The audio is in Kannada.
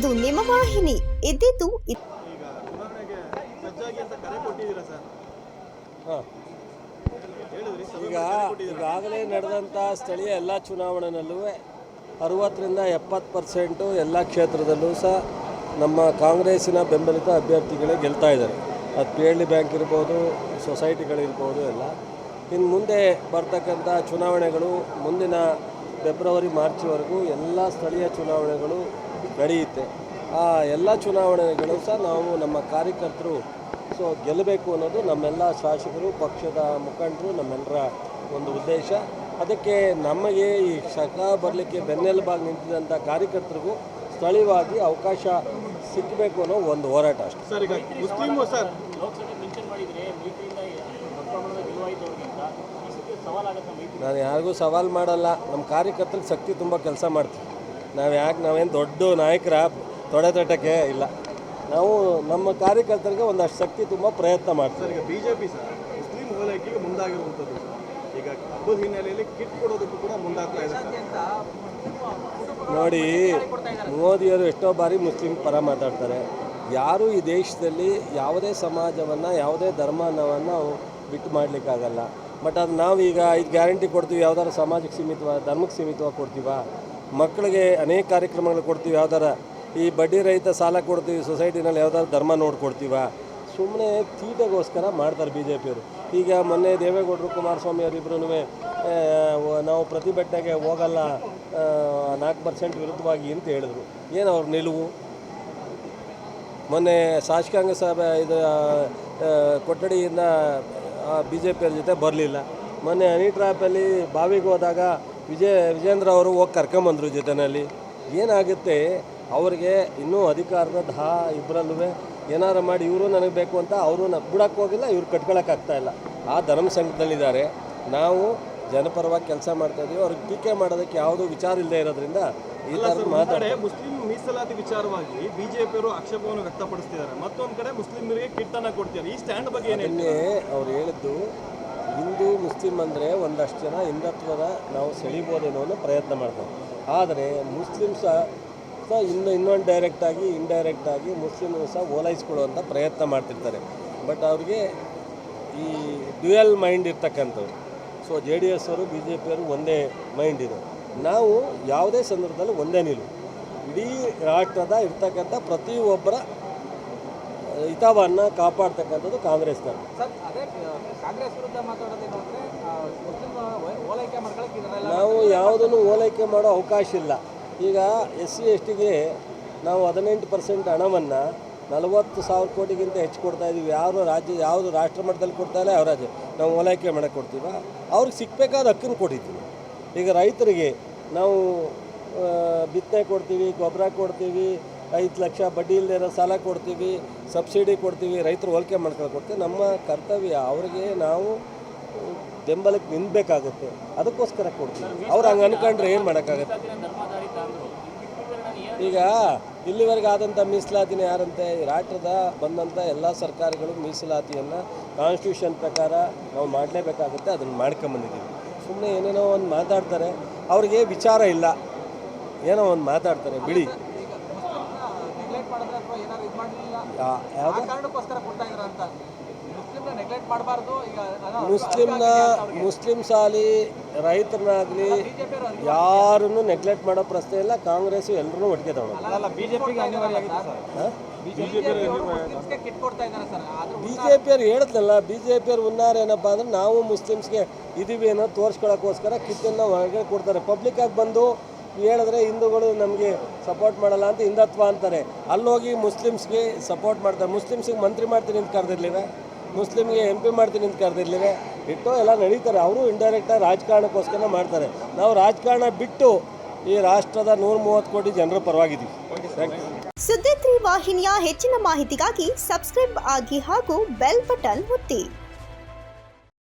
ಇದು ನಿಮ್ಮ ವಾಹಿನಿ. ಇದ್ದಿದ್ದು ಈಗಾಗಲೇ ನಡೆದಂಥ ಸ್ಥಳೀಯ ಎಲ್ಲ ಚುನಾವಣೆಯಲ್ಲೂ 60ರಿಂದ 70% ಎಲ್ಲ ಕ್ಷೇತ್ರದಲ್ಲೂ ಸಹ ನಮ್ಮ ಕಾಂಗ್ರೆಸ್ಸಿನ ಬೆಂಬಲಿತ ಅಭ್ಯರ್ಥಿಗಳೇ ಗೆಲ್ತಾ ಇದ್ದಾರೆ. ಅದು PLD ಬ್ಯಾಂಕ್ ಇರ್ಬೋದು, ಸೊಸೈಟಿಗಳಿರ್ಬೋದು ಎಲ್ಲ. ಇನ್ನು ಮುಂದೆ ಬರ್ತಕ್ಕಂಥ ಚುನಾವಣೆಗಳು ಮುಂದಿನ ಫೆಬ್ರವರಿ ಮಾರ್ಚ್ವರೆಗೂ ಎಲ್ಲ ಸ್ಥಳೀಯ ಚುನಾವಣೆಗಳು ನಡೆಯುತ್ತೆ. ಆ ಎಲ್ಲ ಚುನಾವಣೆಗಳು ಸಹ ನಾವು ನಮ್ಮ ಕಾರ್ಯಕರ್ತರು ಗೆಲ್ಲಬೇಕು ಅನ್ನೋದು ನಮ್ಮೆಲ್ಲ ಶಾಸಕರು, ಪಕ್ಷದ ಮುಖಂಡರು, ನಮ್ಮೆಲ್ಲರ ಒಂದು ಉದ್ದೇಶ. ಅದಕ್ಕೆ ನಮಗೆ ಈ ಶಕ ಬರಲಿಕ್ಕೆ ಬೆನ್ನೆಲುಬಾಗಿ ನಿಂತಿದ್ದಂಥ ಕಾರ್ಯಕರ್ತರಿಗೂ ಸ್ಥಳೀಯವಾಗಿ ಅವಕಾಶ ಸಿಕ್ಕಬೇಕು ಅನ್ನೋ ಒಂದು ಹೋರಾಟ ಅಷ್ಟೇ. ಸರ್, ಈಗ ಮುಸ್ಲಿಮು ಸರ್ ನಾನು ಯಾರಿಗೂ ಸವಾಲು ಮಾಡಲ್ಲ. ನಮ್ಮ ಕಾರ್ಯಕರ್ತರಿಗೆ ಶಕ್ತಿ ತುಂಬ ಕೆಲಸ ಮಾಡ್ತೀವಿ. ನಾವೇನು ದೊಡ್ಡ ನಾಯಕರ ತೊಡೆತಟ್ಟಕ್ಕೆ ಇಲ್ಲ. ನಾವು ನಮ್ಮ ಕಾರ್ಯಕರ್ತರಿಗೆ ಒಂದಷ್ಟು ಶಕ್ತಿ ತುಂಬ ಪ್ರಯತ್ನ ಮಾಡ್ತೀವಿ. ಸರ್, ಈಗ BJP ಸರ್ ಮುಸ್ಲಿಂ ಓಲೈಕೆಗೆ ಮುಂದಾಗಿರುವಂಥದ್ದು. ಈಗ ಹಬ್ಬದ ಹಿನ್ನೆಲೆಯಲ್ಲಿ ಕಿಟ್ ಕೊಡೋದಕ್ಕೂ ಕೂಡ ಮುಂದಾಗ್ತಾ ಇದೆ. ನೋಡಿ, ಮೋದಿಯವರು ಎಷ್ಟೋ ಬಾರಿ ಮುಸ್ಲಿಂ ಪರ ಮಾತಾಡ್ತಾರೆ. ಯಾರೂ ಈ ದೇಶದಲ್ಲಿ ಯಾವುದೇ ಸಮಾಜವನ್ನು, ಯಾವುದೇ ಧರ್ಮವನ್ನು ಬಿಟ್ಟು ಮಾಡಲಿಕ್ಕಾಗಲ್ಲ. ಬಟ್ ಅದು ನಾವೀಗ 5 ಗ್ಯಾರಂಟಿ ಕೊಡ್ತೀವಿ, ಯಾವ್ದಾರು ಸಮಾಜಕ್ಕೆ ಸೀಮಿತವಾಗಿ, ಧರ್ಮಕ್ಕೆ ಸೀಮಿತವಾಗಿ ಕೊಡ್ತೀವ? ಮಕ್ಕಳಿಗೆ ಅನೇಕ ಕಾರ್ಯಕ್ರಮಗಳು ಕೊಡ್ತೀವಿ, ಯಾವ್ದಾರ ಈ ಬಡ್ಡಿ ರಹಿತ ಸಾಲ ಕೊಡ್ತೀವಿ, ಸೊಸೈಟಿನಲ್ಲಿ ಯಾವ್ದಾದ್ರು ಧರ್ಮ ನೋಡ್ಕೊಡ್ತೀವ? ಸುಮ್ಮನೆ ತೀಟೆಗೋಸ್ಕರ ಮಾಡ್ತಾರೆ BJPಯವರು. ಈಗ ಮೊನ್ನೆ ದೇವೇಗೌಡರು, ಕುಮಾರಸ್ವಾಮಿ ಅವರಿಬ್ಬರೂ ನಾವು ಪ್ರತಿಭಟನೆಗೆ ಹೋಗಲ್ಲ 4% ವಿರುದ್ಧವಾಗಿ ಅಂತ ಹೇಳಿದ್ರು. ಏನು ಅವ್ರ ನಿಲುವು? ಮೊನ್ನೆ ಶಾಸಕಾಂಗ ಸಭೆ ಕೊಠಡಿಯಿಂದ BJPಯವ್ರ ಜೊತೆ ಬರಲಿಲ್ಲ. ಮೊನ್ನೆ ಹನಿ ಟ್ರ್ಯಾಪಲ್ಲಿ ಬಾವಿಗೆ ಹೋದಾಗ ವಿಜೇಂದ್ರ ಅವರು ಹೋಗಿ ಕರ್ಕೊಂಬಂದರು ಜೊತೆಯಲ್ಲಿ. ಏನಾಗುತ್ತೆ, ಅವ್ರಿಗೆ ಇನ್ನೂ ಅಧಿಕಾರದ ಇಬ್ಬರಲ್ಲೂ ಏನಾರು ಮಾಡಿ ಇವರು ನನಗೆ ಬೇಕು ಅಂತ ಅವರು ಬಿಡೋಕ್ಕೆ ಹೋಗಿಲ್ಲ, ಇವ್ರು ಕಟ್ಕೊಳ್ಳೋಕ್ಕಾಗ್ತಾಯಿಲ್ಲ. ಆ ಧರ್ಮ ಸಂಘದಲ್ಲಿದ್ದಾರೆ. ನಾವು ಜನಪರವಾಗಿ ಕೆಲಸ ಮಾಡ್ತಾಯಿದ್ದೀವಿ. ಅವ್ರಿಗೆ ಟೀಕೆ ಮಾಡೋದಕ್ಕೆ ಯಾವುದೂ ವಿಚಾರ ಇಲ್ಲದೆ ಇರೋದ್ರಿಂದ ಈ ಥರ ಮಾತಾಡಿ ಮುಸ್ಲಿಂ ಮೀಸಲಾತಿ ವಿಚಾರವಾಗಿ BJPಯವರು ಆಕ್ಷೇಪವನ್ನು ವ್ಯಕ್ತಪಡಿಸ್ತಿದ್ದಾರೆ. ಮತ್ತೊಂದು ಕಡೆ ಮುಸ್ಲಿಮರಿಗೆ ಕಿಟ್ಟನ್ನು ಕೊಡ್ತಿದ್ದಾರೆ. ಈ ಸ್ಟ್ಯಾಂಡ್ ಬಗ್ಗೆ ಏನೇ ಅವ್ರು ಹೇಳಿದ್ದು, ಹಿಂದೂ ಮುಸ್ಲಿಂ ಅಂದರೆ ಒಂದಷ್ಟು ಜನ ಹಿಂದುತ್ವದ ನಾವು ಸೆಳಿಬೋದೇನೋ ಅನ್ನೋ ಪ್ರಯತ್ನ ಮಾಡ್ತಾರೆ. ಆದರೆ ಮುಸ್ಲಿಮ್ ಸಹ ಇನ್ನೊಂದು ಡೈರೆಕ್ಟಾಗಿ ಇಂಡೈರೆಕ್ಟಾಗಿ ಮುಸ್ಲಿಮರು ಸಹ ಓಲೈಸ್ಕೊಳ್ಳುವಂಥ ಪ್ರಯತ್ನ ಮಾಡ್ತಿರ್ತಾರೆ. ಬಟ್ ಅವ್ರಿಗೆ ಈ ಡ್ಯುಯಲ್ ಮೈಂಡ್ ಇರ್ತಕ್ಕಂಥವ್ರು. JDS ಅವರು BJPಯವರು ಒಂದೇ ಮೈಂಡ್ ಇದೆ. ನಾವು ಯಾವುದೇ ಸಂದರ್ಭದಲ್ಲಿ ಒಂದೇ ನಿಲುವು. ಇಡೀ ರಾಷ್ಟ್ರದ ಇರ್ತಕ್ಕಂಥ ಪ್ರತಿಯೊಬ್ಬರ ಹಿತವನ್ನು ಕಾಪಾಡ್ತಕ್ಕಂಥದ್ದು ಕಾಂಗ್ರೆಸ್ನ. ನಾವು ಯಾವುದನ್ನು ಓಲೈಕೆ ಮಾಡೋ ಅವಕಾಶ ಇಲ್ಲ. ಈಗ SC STಗೆ ನಾವು 18% ಹಣವನ್ನು 40,000 ಕೋಟಿಗಿಂತ ಹೆಚ್ಚು ಕೊಡ್ತಾಯಿದ್ದೀವಿ. ಯಾವುದು ರಾಷ್ಟ್ರ ಮಟ್ಟದಲ್ಲಿ ಕೊಡ್ತಾಯಿಲ್ಲ, ಯಾವ ರಾಜ್ಯ ನಾವು ಓಲೈಕೆ ಮಾಡೋಕ್ಕೆ ಕೊಡ್ತೀವ? ಅವ್ರಿಗೆ ಸಿಕ್ಕಬೇಕಾದ ಹಕ್ಕನ್ನು ಕೊಟ್ಟಿದ್ದೀವಿ. ಈಗ ರೈತರಿಗೆ ನಾವು ಬಿತ್ತನೆ ಕೊಡ್ತೀವಿ, ಗೊಬ್ಬರ ಕೊಡ್ತೀವಿ, 5 ಲಕ್ಷ ಬಡ್ಡಿ ಇಲ್ಲದೆ ಇರೋ ಸಾಲ ಕೊಡ್ತೀವಿ, ಸಬ್ಸಿಡಿ ಕೊಡ್ತೀವಿ, ರೈತರು ಹೋಲಿಕೆ ಮಾಡ್ಕೊಂಡು ಕೊಡ್ತೀವಿ. ನಮ್ಮ ಕರ್ತವ್ಯ ಅವರಿಗೆ ನಾವು ಬೆಂಬಲಕ್ಕೆ ನಿಲ್ಲಬೇಕಾಗುತ್ತೆ. ಅದಕ್ಕೋಸ್ಕರ ಕೊಡ್ತೀವಿ. ಅವ್ರು ಹಂಗೆ ಅಂದ್ಕೊಂಡ್ರೆ ಏನು ಮಾಡೋಕ್ಕಾಗತ್ತೆ? ಈಗ ಇಲ್ಲಿವರೆಗೆ ಆದಂಥ ಮೀಸಲಾತಿನ ಯಾರಂತೆ? ರಾಷ್ಟ್ರದ ಬಂದಂಥ ಎಲ್ಲ ಸರ್ಕಾರಗಳು ಮೀಸಲಾತಿಯನ್ನು ಕಾನ್ಸ್ಟಿಟ್ಯೂಷನ್ ಪ್ರಕಾರ ನಾವು ಮಾಡಲೇಬೇಕಾಗುತ್ತೆ. ಅದನ್ನು ಮಾಡ್ಕೊಂಬಂದಿದ್ದೀವಿ. ಸುಮ್ಮನೆ ಏನೇನೋ ಒಂದು ಮಾತಾಡ್ತಾರೆ, ಅವ್ರಿಗೆ ವಿಚಾರ ಇಲ್ಲ, ಏನೋ ಒಂದು ಮಾತಾಡ್ತಾರೆ, ಬಿಡಿ. ಮುಸ್ಲಿಮ್ಸ್ ಆಗಲಿ ರೈತರನ್ನಾಗಲಿ ಯಾರನ್ನು ನೆಗ್ಲೆಕ್ಟ್ ಮಾಡೋ ಪ್ರಶ್ನೆ ಇಲ್ಲ. ಕಾಂಗ್ರೆಸ್ಸು ಎಲ್ಲರೂ ಒಟ್ಟಿಗೆ ತಗೊಳ್ಳೋದು. BJPಯವ್ರು ಹೇಳಿದ್ನಲ್ಲ, BJPಯವ್ರು ಉನ್ನಾರೇನಪ್ಪ ಅಂದರೆ ನಾವು ಮುಸ್ಲಿಮ್ಸ್ಗೆ ಇದೀವಿ ಅನ್ನೋ ತೋರಿಸ್ಕೊಳ್ಳೋಕ್ಕೋಸ್ಕರ ಕಿತ್ತನ್ನು ಹೊರಗಡೆ ಕೊಡ್ತಾರೆ. ಪಬ್ಲಿಕ್ಕಾಗಿ ಬಂದು ಹೇಳಿದ್ರೆ ಹಿಂದೂಗಳು ನಮಗೆ ಸಪೋರ್ಟ್ ಮಾಡಲ್ಲ ಅಂತ ಹಿಂದುತ್ವ ಅಂತಾರೆ. ಅಲ್ಲೋಗಿ ಮುಸ್ಲಿಮ್ಸ್ಗೆ ಸಪೋರ್ಟ್ ಮಾಡ್ತಾರೆ. ಮುಸ್ಲಿಮ್ಸಿಗೆ ಮಂತ್ರಿ ಮಾಡ್ತೀನಿ ಅಂತ ಕರೆದಿರ್ಲಿವೆ, ಮುಸ್ಲಿಮ್ಗೆ MP ಮಾಡ್ತೀನಿ ಅಂತ ಕರೆದಿರ್ಲಿವೆ, ಇಟ್ಟು ಎಲ್ಲ ನಡೀತಾರೆ. ಅವರು ಇಂಡೈರೆಕ್ಟಾಗಿ ರಾಜಕಾರಣಕ್ಕೋಸ್ಕರ ಮಾಡ್ತಾರೆ. ನಾವು ರಾಜಕಾರಣ ಬಿಟ್ಟು ಈ ರಾಷ್ಟ್ರದ 130 ಕೋಟಿ ಜನರ ಪರವಾಗಿದ್ದೀವಿ. ಸುದ್ದಿ 3 ವಾಹಿನಿಯ ಹೆಚ್ಚಿನ ಮಾಹಿತಿಗಾಗಿ ಸಬ್ಸ್ಕ್ರೈಬ್ ಆಗಿ ಹಾಗೂ ಬೆಲ್ ಬಟನ್ ಒತ್ತಿ.